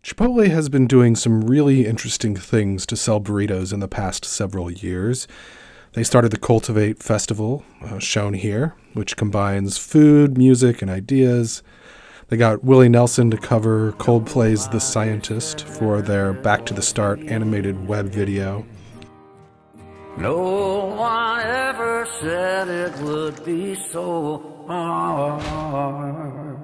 Chipotle has been doing some really interesting things to sell burritos in the past several years. They started the Cultivate festival, shown here, which combines food, music, and ideas. They got Willie Nelson to cover Coldplay's The Scientist for their Back to the Start animated web video. No one ever said it would be so hard.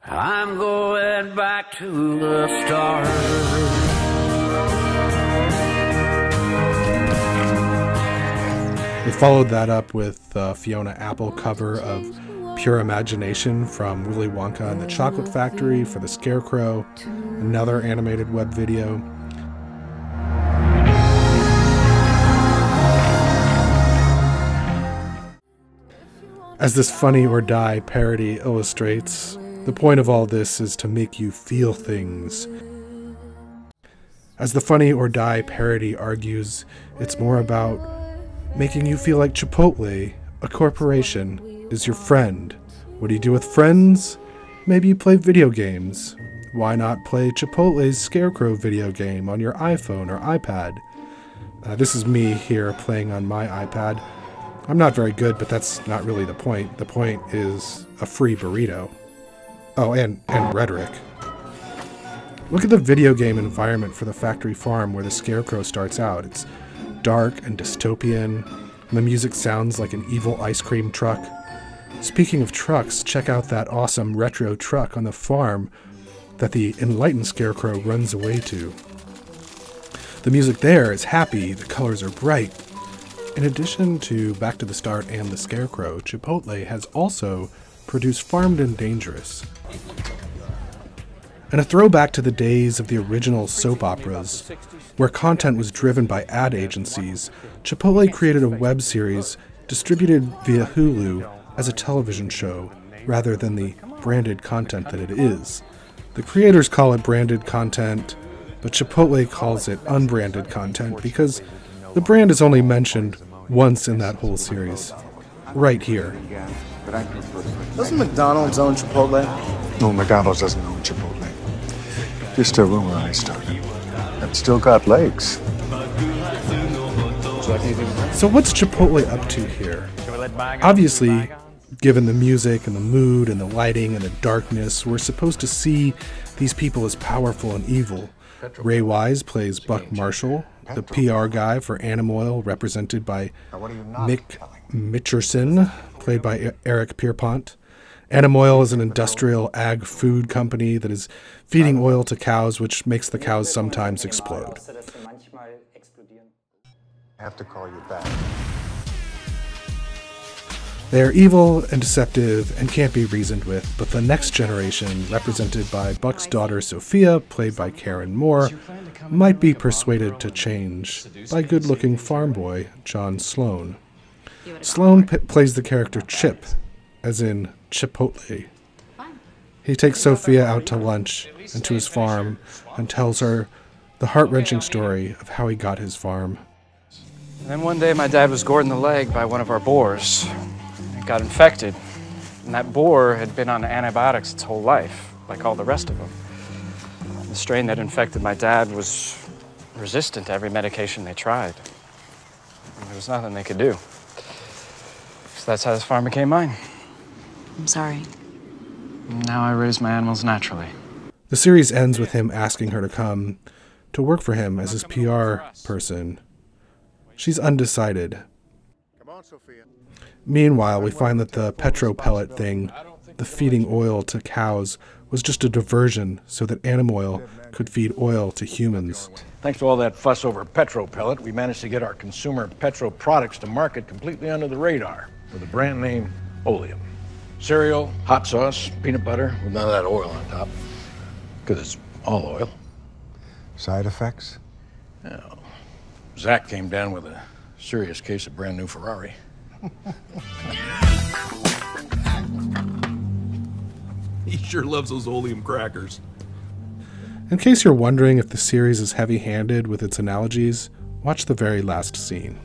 I'm going back to the start. They followed that up with the Fiona Apple cover of Pure Imagination from Willy Wonka and the Chocolate Factory for the Scarecrow, another animated web video. As this Funny or Die parody illustrates, the point of all this is to make you feel things. As the Funny or Die parody argues, it's more about making you feel like Chipotle, a corporation, is your friend. What do you do with friends? Maybe you play video games. Why not play Chipotle's Scarecrow video game on your iPhone or iPad? This is me here playing on my iPad. I'm not very good, but that's not really the point. The point is a free burrito. Oh, and rhetoric. Look at the video game environment for the factory farm where the Scarecrow starts out. It's dark and dystopian, and the music sounds like an evil ice cream truck. Speaking of trucks, check out that awesome retro truck on the farm that the enlightened Scarecrow runs away to. The music there is happy, the colors are bright. In addition to Back to the Start and the Scarecrow, Chipotle has also produced Farmed and Dangerous. And a throwback to the days of the original soap operas, where content was driven by ad agencies, Chipotle created a web series distributed via Hulu as a television show, rather than the branded content that it is. The creators call it branded content, but Chipotle calls it unbranded content because the brand is only mentioned once in that whole series. Right here. Doesn't McDonald's own Chipotle? No, McDonald's doesn't own Chipotle. Just a rumor I started. It's still got legs. So what's Chipotle up to here? Obviously, given the music and the mood and the lighting and the darkness, we're supposed to see these people as powerful and evil. Ray Wise plays Buck Marshall, the PR guy for Animoil, represented by Mick Mitcherson, played by Eric Pierpont. Animoil is an industrial ag food company that is feeding oil to cows, which makes the cows sometimes explode. I have to call you back. They are evil and deceptive and can't be reasoned with, but the next generation, represented by Buck's daughter Sophia, played by Karen Moore, might be persuaded to change by good-looking farm boy John Sloan. Sloan plays the character Chip, as in Chipotle. He takes Sophia out to lunch and to his farm and tells her the heart-wrenching story of how he got his farm. And then one day my dad was gored in the leg by one of our boars. It got infected, and that boar had been on antibiotics its whole life, like all the rest of them. The strain that infected my dad was resistant to every medication they tried. And there was nothing they could do. So that's how this farm became mine. I'm sorry. Now I raise my animals naturally. The series ends with him asking her to come to work for him as his PR person. She's undecided. Meanwhile, we find that the petro pellet thing, the feeding oil to cows, was just a diversion so that Animoil could feed oil to humans. Thanks to all that fuss over petro pellet, we managed to get our consumer petro products to market completely under the radar with the brand name Oleum. Cereal, hot sauce, peanut butter with none of that oil on top, because it's all oil. Side effects? Now, Zach came down with a serious case of brand new Ferrari. He sure loves those oleum crackers. In case you're wondering if the series is heavy-handed with its analogies, watch the very last scene.